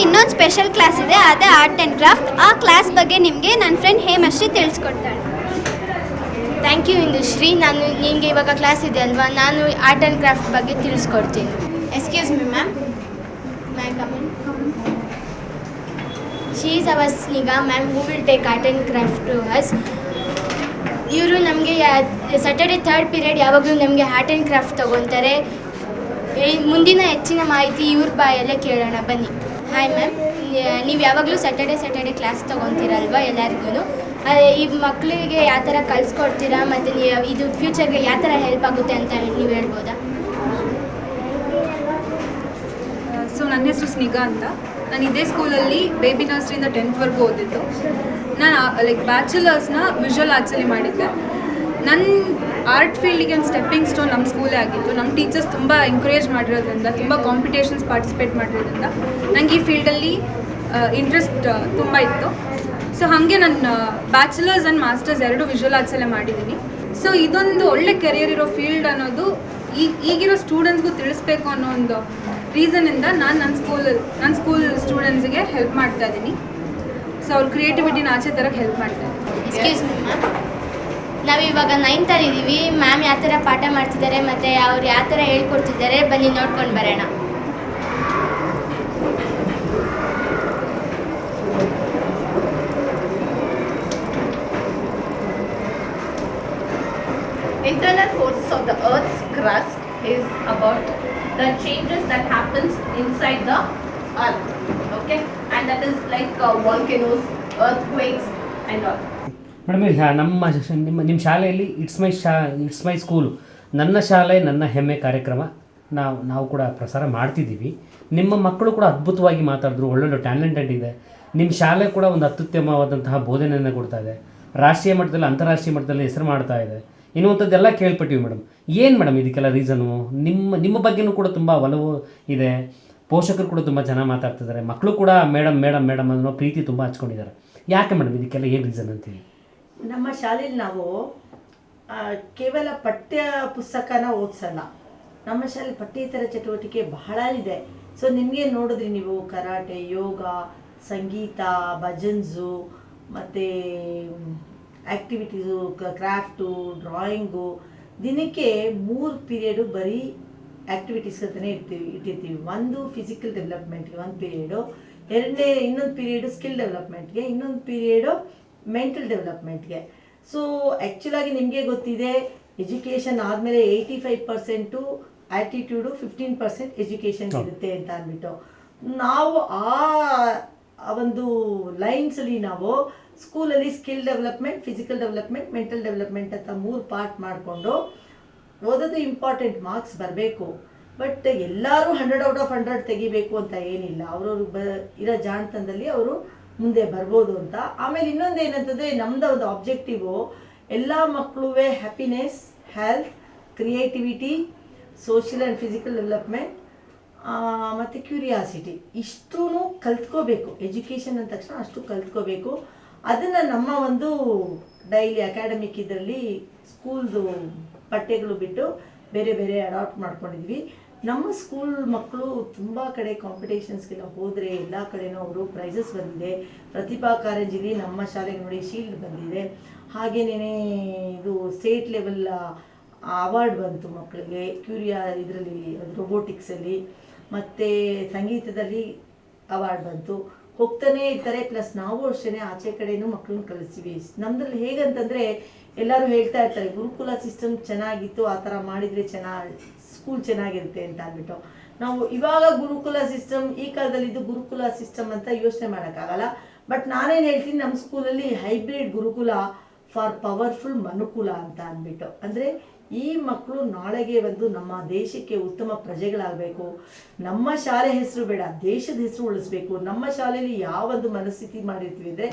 [SPEAKER 3] ಇನ್ನೊಂದು ಸ್ಪೆಷಲ್ ಕ್ಲಾಸ್ ಇದೆ, ಅದೇ ಆರ್ಟ್ ಆ್ಯಂಡ್ ಕ್ರಾಫ್ಟ್. ಆ ಕ್ಲಾಸ್ ಬಗ್ಗೆ ನಿಮಗೆ ನನ್ನ ಫ್ರೆಂಡ್ ಹೇಮಶ್ರೀ ತಿಳಿಸ್ಕೊಡ್ತಾಳೆ.
[SPEAKER 1] Thank you Indushree. ನಾನು ನಿಮಗೆ ಇವಾಗ ಕ್ಲಾಸ್ ಇದೆ ಅಲ್ವಾ, ನಾನು ಆರ್ಟ್ ಆ್ಯಂಡ್ ಕ್ರಾಫ್ಟ್ ಬಗ್ಗೆ ತಿಳಿಸ್ಕೊಡ್ತೀನಿ. Excuse me ma'am, may come in. She is our Sniga ma'am, who will take art and craft to us. ಇವರು ನಮಗೆ ಸ್ಯಾಟರ್ಡೆ 3rd ಪೀರಿಯಡ್ ಯಾವಾಗಲೂ ನಮಗೆ ಆರ್ಟ್ ಆ್ಯಂಡ್ ಕ್ರಾಫ್ಟ್ ತೊಗೊತಾರೆ. ಮುಂದಿನ ಹೆಚ್ಚಿನ ಮಾಹಿತಿ ಇವ್ರ ಬಾಯಲ್ಲೇ ಕೇಳೋಣ ಬನ್ನಿ. ಹಾಯ್ ಮ್ಯಾಮ್, ನೀವು ಯಾವಾಗಲೂ ಸ್ಯಾಟರ್ಡೆ ಕ್ಲಾಸ್ ತೊಗೊತೀರಲ್ವ ಎಲ್ಲರಿಗೂ. ಈ ಮಕ್ಕಳಿಗೆ ಯಾವ ಥರ ಕಲಿಸ್ಕೊಡ್ತೀರಾ ಮತ್ತು ನೀವು ಇದು ಫ್ಯೂಚರ್ಗೆ ಯಾವ ಥರ ಹೆಲ್ಪ್ ಆಗುತ್ತೆ ಅಂತ ನೀವು ಹೇಳ್ಬೋದಾ?
[SPEAKER 18] ಸೊ ನನ್ನ ಹೆಸರು ಸ್ನಿಗಾ ಅಂತ. ನಾನು ಇದೇ ಸ್ಕೂಲಲ್ಲಿ ಬೇಬಿ ನರ್ಸರಿಯಿಂದ 10th ಓದಿದ್ದು. ನಾನು ಲೈಕ್ ಬ್ಯಾಚುಲರ್ಸ್ನ ವಿಜುವಲ್ ಆರ್ಟ್ಸಲ್ಲಿ ಮಾಡಿದ್ದೆ. ನನ್ನ ಆರ್ಟ್ ಫೀಲ್ಡಿಗೆ ಒಂದು ಸ್ಟೆಪ್ಪಿಂಗ್ ಸ್ಟೋನ್ ನಮ್ಮ ಸ್ಕೂಲೇ ಆಗಿತ್ತು. ನಮ್ಮ ಟೀಚರ್ಸ್ ತುಂಬ ಎಂಕರೇಜ್ ಮಾಡಿರೋದ್ರಿಂದ, ತುಂಬ ಕಾಂಪಿಟೇಷನ್ಸ್ ಪಾರ್ಟಿಸಿಪೇಟ್ ಮಾಡಿರೋದ್ರಿಂದ ನನಗೆ ಈ ಫೀಲ್ಡಲ್ಲಿ ಇಂಟ್ರೆಸ್ಟ್ ತುಂಬ ಇತ್ತು. ಸೊ ಹಾಗೆ ನಾನು ಬ್ಯಾಚುಲರ್ಸ್ ಆ್ಯಂಡ್ ಮಾಸ್ಟರ್ಸ್ 2 ವಿಜುವಲ್ ಆರ್ಟ್ಸಲ್ಲೇ ಮಾಡಿದ್ದೀನಿ. ಸೊ ಇದೊಂದು ಒಳ್ಳೆ ಕೆರಿಯರ್ ಇರೋ ಫೀಲ್ಡ್ ಅನ್ನೋದು ಈಗಿರೋ ಸ್ಟೂಡೆಂಟ್ಸ್ಗೂ ತಿಳಿಸ್ಬೇಕು ಅನ್ನೋ ಒಂದು ರೀಸನಿಂದ ನಾನು ನನ್ನ ಸ್ಕೂಲ್ ಸ್ಟೂಡೆಂಟ್ಸ್ಗೆ ಹೆಲ್ಪ್ ಮಾಡ್ತಾ ಇದ್ದೀನಿ. ಸೊ ಅವ್ರ ಕ್ರಿಯೇಟಿವಿಟಿನ ಆಚೆ ತರಕ್ಕೆ ಹೆಲ್ಪ್ ಮಾಡ್ತಾ ಇದ್ದೀನಿ.
[SPEAKER 1] ಎಕ್ಸ್ಕ್ಯೂಸ್ ಮಿ ಮ್ಯಾಮ್, ನಾವಿವಾಗ 9th ಇದ್ದೀವಿ. ಮ್ಯಾಮ್ ಯಾವ ಥರ ಪಾಠ ಮಾಡ್ತಿದ್ದಾರೆ ಮತ್ತು ಅವ್ರು ಯಾವ ಥರ ಹೇಳ್ಕೊಡ್ತಿದ್ದಾರೆ ಬನ್ನಿ ನೋಡ್ಕೊಂಡು ಬರೋಣ.
[SPEAKER 19] Internal forces of the Earth's crust is about the changes that happens inside the Earth, okay, and that is like volcanoes, earthquakes and all.
[SPEAKER 20] Madam, ಈಗ ನಿಮ್ಮ ಶಾಲೆಯಲ್ಲಿ ಇಟ್ಸ್ ಮೈ ಸ್ಕೂಲು, ನನ್ನ ಶಾಲೆ ನನ್ನ ಹೆಮ್ಮೆ ಕಾರ್ಯಕ್ರಮ ನಾವು ಕೂಡ ಪ್ರಸಾರ ಮಾಡ್ತಿದ್ದೀವಿ. ನಿಮ್ಮ ಮಕ್ಕಳು ಕೂಡ ಅದ್ಭುತವಾಗಿ ಮಾತಾಡಿದ್ರು, ಒಳ್ಳೊಳ್ಳೆ ಟ್ಯಾಲೆಂಟೆಡ್ ಇದೆ. ನಿಮ್ಮ ಶಾಲೆ ಕೂಡ ಒಂದು ಅತ್ಯುತ್ತಮವಾದಂತಹ ಬೋಧನೆಯನ್ನು ಕೊಡ್ತಾ ಇದೆ. ರಾಷ್ಟ್ರೀಯ ಮಟ್ಟದಲ್ಲಿ ಅಂತಾರಾಷ್ಟ್ರೀಯ ಮಟ್ಟದಲ್ಲಿ ಹೆಸರು ಮಾಡ್ತಾ ಇದೆ. ಇನ್ನುವಂಥದ್ದೆಲ್ಲ ಕೇಳ್ಪಟ್ಟಿವಿ ಮೇಡಮ್. ಏನು ಮೇಡಮ್ ಇದಕ್ಕೆಲ್ಲ ರೀಸನು? ನಿಮ್ಮ ಬಗ್ಗೆನೂ ಕೂಡ ತುಂಬ ಒಲವು ಇದೆ. ಪೋಷಕರು ಕೂಡ ತುಂಬ ಚೆನ್ನಾಗಿ ಮಾತಾಡ್ತಿದ್ದಾರೆ. ಮಕ್ಕಳು ಕೂಡ ಮೇಡಮ್ ಮೇಡಮ್ ಮೇಡಮ್ ಅನ್ನೋ ಪ್ರೀತಿ ತುಂಬ ಹಚ್ಕೊಂಡಿದ್ದಾರೆ. ಯಾಕೆ ಮೇಡಮ್ ಇದಕ್ಕೆಲ್ಲ ಏನು ರೀಸನ್ ಅಂತೀವಿ?
[SPEAKER 14] ನಮ್ಮ ಶಾಲೆಯಲ್ಲಿ ನಾವು ಕೇವಲ ಪಠ್ಯ ಪುಸ್ತಕನ ಓದಿಸಲ್ಲ. ನಮ್ಮ ಶಾಲೆ ಪಠ್ಯೇತರ ಚಟುವಟಿಕೆ ಬಹಳ ಇದೆ. ಸೊ ನಿಮಗೆ ನೋಡಿದ್ರಿ ನೀವು, ಕರಾಟೆ, ಯೋಗ, ಸಂಗೀತ, ಭಜನ್ಸು, ಮತ್ತು ಆ್ಯಕ್ಟಿವಿಟೀಸು, ಕ್ರಾಫ್ಟು, ಡ್ರಾಯಿಂಗು. ದಿನಕ್ಕೆ 3 ಪೀರಿಯಡು ಬರೀ ಆ್ಯಕ್ಟಿವಿಟೀಸ್ ಅಂತಲೇ ಇಟ್ಟಿರ್ತೀವಿ. ಒಂದು ಫಿಸಿಕಲ್ ಡೆವಲಪ್ಮೆಂಟ್ಗೆ 1 ಪೀರಿಯಡು, ಇನ್ನೊಂದು ಪೀರಿಯಡು ಸ್ಕಿಲ್ ಡೆವಲಪ್ಮೆಂಟ್ಗೆ, ಇನ್ನೊಂದು ಪೀರಿಯಡು ಮೆಂಟಲ್ ಡೆವಲಪ್ಮೆಂಟ್ಗೆ. ಸೊ ಆ್ಯಕ್ಚುಲಾಗಿ ನಿಮಗೆ ಗೊತ್ತಿದೆ, ಎಜುಕೇಷನ್ ಆದಮೇಲೆ 85% ಆ್ಯಟಿಟ್ಯೂಡು, 15% ಎಜುಕೇಷನ್ ಇರುತ್ತೆ ಅಂತ ಅಂದ್ಬಿಟ್ಟು ನಾವು ಆ ಒಂದು ಲೈನ್ಸಲ್ಲಿ ನಾವು ಸ್ಕೂಲಲ್ಲಿ skill development, physical development, mental development ಅಂತ 3 ಪಾರ್ಟ್ ಮಾಡಿಕೊಂಡು ಓದೋದು ಇಂಪಾರ್ಟೆಂಟ್, ಮಾರ್ಕ್ಸ್ ಬರಬೇಕು. ಬಟ್ ಎಲ್ಲರೂ 100 out of 100 ತೆಗಿಬೇಕು ಅಂತ ಏನಿಲ್ಲ. ಅವ್ರವ್ರು ಇರೋ ಜಾಣತನದಲ್ಲಿ ಅವರು ಮುಂದೆ ಬರ್ಬೋದು ಅಂತ. ಆಮೇಲೆ ಇನ್ನೊಂದು ಏನಂತಂದರೆ, ನಮ್ಮದು ಒಂದು ಆಬ್ಜೆಕ್ಟಿವು ಎಲ್ಲ ಮಕ್ಕಳು happiness, health, creativity, social and physical development ಮತ್ತು ಕ್ಯೂರಿಯಾಸಿಟಿ ಇಷ್ಟೂ ಕಲ್ತ್ಕೋಬೇಕು. ಎಜುಕೇಷನ್ ಅಂದ ತಕ್ಷಣ ಅಷ್ಟು ಕಲ್ತ್ಕೋಬೇಕು. ಅದನ್ನು ನಮ್ಮ ಒಂದು ಡೈಲಿ ಅಕಾಡೆಮಿಕ್ ಇದರಲ್ಲಿ ಸ್ಕೂಲ್ದು ಪಠ್ಯಗಳು ಬಿಟ್ಟು ಬೇರೆ ಬೇರೆ ಅಡಾಪ್ಟ್ ಮಾಡ್ಕೊಂಡಿದ್ವಿ. ನಮ್ಮ ಸ್ಕೂಲ್ ಮಕ್ಕಳು ತುಂಬ ಕಡೆ ಕಾಂಪಿಟೇಷನ್ಸ್ಗೆಲ್ಲ ಹೋದರೆ ಎಲ್ಲ ಕಡೆನೂ ಅವರು ಪ್ರೈಸಸ್ ಬಂದಿದೆ. ಪ್ರತಿಭಾ ಕಾರಂಜಿಲಿ ನಮ್ಮ ಶಾಲೆಗೆ ನೋಡಿ ಶೀಲ್ಡ್ ಬಂದಿದೆ. ಹಾಗೆಯೇ ಇದು ಸ್ಟೇಟ್ ಲೆವೆಲ್ ಅವಾರ್ಡ್ ಬಂತು ಮಕ್ಕಳಿಗೆ ಇದರಲ್ಲಿ ರೋಬೋಟಿಕ್ಸಲ್ಲಿ, ಮತ್ತು ಸಂಗೀತದಲ್ಲಿ ಅವಾರ್ಡ್ ಬಂತು. ಹೋಗ್ತಾನೆ ಇರ್ತಾರೆ. ಪ್ಲಸ್ ನಾವು ಅಷ್ಟೇ ಆಚೆ ಕಡೆನೂ ಮಕ್ಕಳನ್ನ ಕಳಿಸ್ತೀವಿ. ನಮ್ಮದ್ರಲ್ಲಿ ಹೇಗಂತಂದರೆ ಎಲ್ಲರೂ ಹೇಳ್ತಾ ಇರ್ತಾರೆ ಗುರುಕುಲ ಸಿಸ್ಟಮ್ ಚೆನ್ನಾಗಿತ್ತು, ಆ ಥರ ಮಾಡಿದರೆ ಸ್ಕೂಲ್ ಚೆನ್ನಾಗಿರುತ್ತೆ ಅಂತ ಅಂದ್ಬಿಟ್ಟು. ನಾವು ಇವಾಗ ಗುರುಕುಲ ಸಿಸ್ಟಮ್ ಈ ಕಾಲದಲ್ಲಿ ಇದು ಗುರುಕುಲ ಸಿಸ್ಟಮ್ ಅಂತ ಯೋಚನೆ ಮಾಡೋಕ್ಕಾಗಲ್ಲ. ಬಟ್ ನಾನೇನು ಹೇಳ್ತೀನಿ, ನಮ್ಮ ಸ್ಕೂಲಲ್ಲಿ ಹೈಬ್ರಿಡ್ ಗುರುಕುಲ ಫಾರ್ ಪವರ್ಫುಲ್ ಮನುಕುಲ ಅಂತ ಅಂದ್ಬಿಟ್ಟು. ಅಂದರೆ ಈ ಮಕ್ಕಳು ನಾಳೆಗೆ ಬಂದು ನಮ್ಮ ದೇಶಕ್ಕೆ ಉತ್ತಮ ಪ್ರಜೆಗಳಾಗಬೇಕು. ನಮ್ಮ ಶಾಲೆ ಹೆಸರು ಬೇಡ, ದೇಶದ ಹೆಸರು ಉಳಿಸ್ಬೇಕು. ನಮ್ಮ ಶಾಲೆಯಲ್ಲಿ ಯಾವೊಂದು ಮನಸ್ಥಿತಿ ಮಾಡಿರ್ತೀವಿ ಅಂದರೆ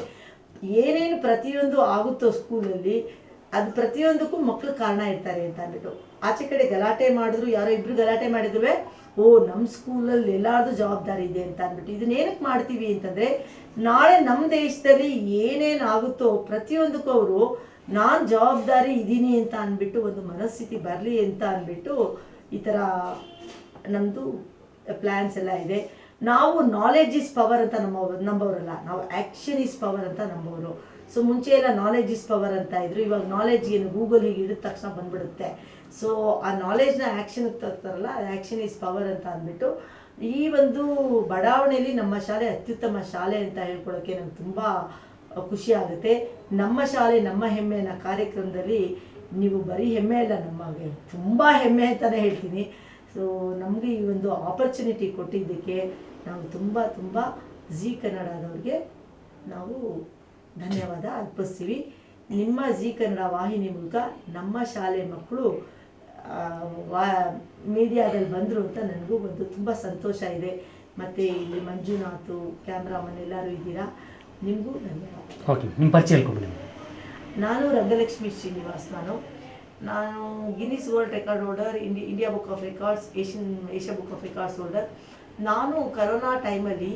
[SPEAKER 14] ಏನೇನು ಪ್ರತಿಯೊಂದು ಆಗುತ್ತೋ ಸ್ಕೂಲಲ್ಲಿ ಅದು ಪ್ರತಿಯೊಂದಕ್ಕೂ ಮಕ್ಕಳು ಕಾರಣ ಇರ್ತಾರೆ ಅಂತ ಅಂದ್ಬಿಟ್ಟು. ಆಚೆ ಕಡೆ ಗಲಾಟೆ ಮಾಡಿದ್ರು, ಯಾರೋ ಇಬ್ಬರು ಗಲಾಟೆ ಮಾಡಿದ್ರೂ ನಮ್ಮ ಸ್ಕೂಲಲ್ಲಿ ಎಲ್ಲಾರ್ದು ಜವಾಬ್ದಾರಿ ಇದೆ ಅಂತ ಅಂದ್ಬಿಟ್ಟು. ಇದನ್ನೇನಕ್ಕೆ ಮಾಡ್ತೀವಿ ಅಂತಂದರೆ ನಾಳೆ ನಮ್ಮ ದೇಶದಲ್ಲಿ ಏನೇನು ಆಗುತ್ತೋ ಪ್ರತಿಯೊಂದಕ್ಕೂ ಅವರು ನಾನು ಜವಾಬ್ದಾರಿ ಇದ್ದೀನಿ ಅಂತ ಅಂದ್ಬಿಟ್ಟು ಒಂದು ಮನಸ್ಥಿತಿ ಬರಲಿ ಅಂತ ಅಂದ್ಬಿಟ್ಟು ಈ ಥರ ನಮ್ಮದು ಪ್ಲ್ಯಾನ್ಸ್ ಎಲ್ಲ ಇದೆ. ನಾವು ನಾಲೆಡ್ಜ್ ಇಸ್ ಪವರ್ ಅಂತ ನಂಬೋರಲ್ಲ, ನಾವು ಆ್ಯಕ್ಷನ್ ಇಸ್ ಪವರ್ ಅಂತ ನಂಬೋರು. ಸೊ ಮುಂಚೆ ಎಲ್ಲ ನಾಲೆಡ್ಜ್ ಇಸ್ ಪವರ್ ಅಂತ ಇದ್ರು, ಇವಾಗ ನಾಲೆಡ್ಜ್ ಏನು ಗೂಗಲ್ ಹೀಗೆ ಹಿಡಿದ ತಕ್ಷಣ ಬಂದ್ಬಿಡುತ್ತೆ. ಸೊ ಆ ನಾಲೆಡ್ಜ್ನ ಆ್ಯಕ್ಷನ್ಗೆ ತರ್ತಾರಲ್ಲ, ಅದು ಆ್ಯಕ್ಷನ್ ಇಸ್ ಪವರ್ ಅಂತ ಅಂದ್ಬಿಟ್ಟು ಈ ಒಂದು ಬಡಾವಣೆಯಲ್ಲಿ ನಮ್ಮ ಶಾಲೆ ಅತ್ಯುತ್ತಮ ಶಾಲೆ ಅಂತ ಹೇಳ್ಕೊಳ್ಳೋಕ್ಕೆ ನಂಗೆ ತುಂಬ ಖುಷಿ ಆಗುತ್ತೆ. ನಮ್ಮ ಶಾಲೆ ನಮ್ಮ ಹೆಮ್ಮೆ ಅನ್ನೋ ಕಾರ್ಯಕ್ರಮದಲ್ಲಿ ನೀವು ಬರೀ ಹೆಮ್ಮೆ ಅಲ್ಲ, ನಮಗೆ ತುಂಬ ಹೆಮ್ಮೆ ಅಂತಲೇ ಹೇಳ್ತೀನಿ. ಸೊ ನಮಗೆ ಈ ಒಂದು ಆಪರ್ಚುನಿಟಿ ಕೊಟ್ಟಿದ್ದಕ್ಕೆ ನಾವು ತುಂಬ ತುಂಬ ಜೀ ಕನ್ನಡದವ್ರಿಗೆ ನಾವು ಧನ್ಯವಾದ ಅರ್ಪಿಸ್ತೀವಿ. ನಿಮ್ಮ ಜೀ ಕನ್ನಡ ವಾಹಿನಿ ಮೂಲಕ ನಮ್ಮ ಶಾಲೆ ಮಕ್ಕಳು ಮೀಡಿಯಾದಲ್ಲಿ ಬಂದರು ಅಂತ ನನಗೂ ಒಂದು ತುಂಬ ಸಂತೋಷ ಇದೆ. ಮತ್ತು ಇಲ್ಲಿ ಮಂಜುನಾಥ್ ಕ್ಯಾಮ್ರಾಮನ್ ಎಲ್ಲರೂ ಇದ್ದೀರಾ, ನಿಮಗೂ ಧನ್ಯವಾದ.
[SPEAKER 20] ಓಕೆ, ನಿಮ್ಮ ಪರಿಚಯ ಹೇಳ್ಕೊಬಿಡಿ.
[SPEAKER 14] ನಾನು ರಂಗಲಕ್ಷ್ಮಿ ಶ್ರೀನಿವಾಸ್. ನಾನು Guinness world record holder, India book of records, Asia book of records holder. ನಾನು ಕರೋನಾ ಟೈಮಲ್ಲಿ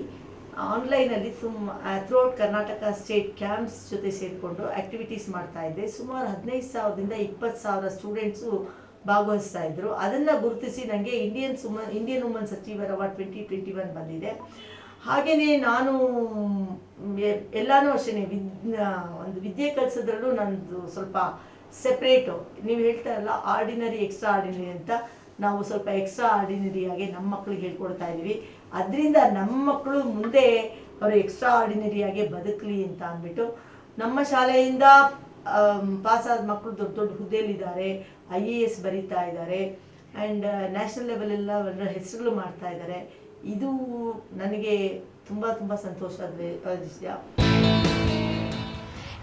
[SPEAKER 14] ಆನ್ಲೈನಲ್ಲಿ ಥ್ರೂಔಟ್ ಕರ್ನಾಟಕ ಸ್ಟೇಟ್ ಕ್ಯಾಂಪ್ಸ್ ಜೊತೆ ಸೇರಿಕೊಂಡು ಆ್ಯಕ್ಟಿವಿಟೀಸ್ ಮಾಡ್ತಾಯಿದ್ದೆ. ಸುಮಾರು 15,000ದಿಂದ 20,000 ಸ್ಟೂಡೆಂಟ್ಸು ಭಾಗವಹಿಸ್ತಾ ಇದ್ದರು. ಅದನ್ನು ಗುರುತಿಸಿ ನನಗೆ ಇಂಡಿಯನ್ ವುಮನ್ಸ್ ಅಚೀವರ್ ಅವಾರ್ಡ್ 2021 ಬಂದಿದೆ. ಹಾಗೆಯೇ ನಾನು ಎಲ್ಲನೂ ಅಷ್ಟೇ ಒಂದು ವಿದ್ಯೆ ಕಲಿಸೋದ್ರಲ್ಲೂ ನನ್ನದು ಸ್ವಲ್ಪ ಸೆಪ್ರೇಟು. ನೀವು ಹೇಳ್ತಾ ಇರಲ್ಲ ಆರ್ಡಿನರಿ ಎಕ್ಸ್ಟ್ರಾ ಆರ್ಡಿನರಿ ಅಂತ, ನಾವು ಸ್ವಲ್ಪ ಎಕ್ಸ್ಟ್ರಾ ಆರ್ಡಿನರಿಯಾಗಿ ನಮ್ಮ ಮಕ್ಕಳಿಗೆ ಹೇಳ್ಕೊಡ್ತಾ ಇದ್ದೀವಿ. ಅದರಿಂದ ನಮ್ಮ ಮಕ್ಕಳು ಮುಂದೆ ಅವರು ಎಕ್ಸ್ಟ್ರಾ ಆರ್ಡಿನರಿಯಾಗಿ ಬದುಕಲಿ ಅಂತ ಅಂದ್ಬಿಟ್ಟು ನಮ್ಮ ಶಾಲೆಯಿಂದ ಪಾಸಾದ ಮಕ್ಕಳು ದೊಡ್ಡ ದೊಡ್ಡ ಹುದ್ದೆಯಲ್ಲಿದ್ದಾರೆ, IAS ಬರೀತಾ ಇದ್ದಾರೆ, ಆ್ಯಂಡ್ ನ್ಯಾಷನಲ್ ಲೆವೆಲೆಲ್ಲ ಅವರ ಹೆಸರುಗಳು ಮಾಡ್ತಾ ಇದ್ದಾರೆ. ಇದು ನನಗೆ ತುಂಬ ತುಂಬ ಸಂತೋಷದ ವಿಷಯ.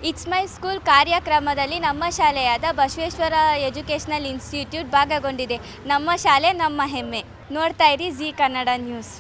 [SPEAKER 13] ಇಟ್ಸ್ ಮೈ ಸ್ಕೂಲ್ ಕಾರ್ಯಕ್ರಮದಲ್ಲಿ ನಮ್ಮ ಶಾಲೆಯಾದ ಬಸವೇಶ್ವರ ಎಜುಕೇಷನಲ್ ಇನ್ಸ್ಟಿಟ್ಯೂಟ್ ಭಾಗಗೊಂಡಿದೆ. ನಮ್ಮ ಶಾಲೆ ನಮ್ಮ ಹೆಮ್ಮೆ. ನೋಡ್ತಾ ಇರಿ ಜೀ ಕನ್ನಡ ನ್ಯೂಸ್.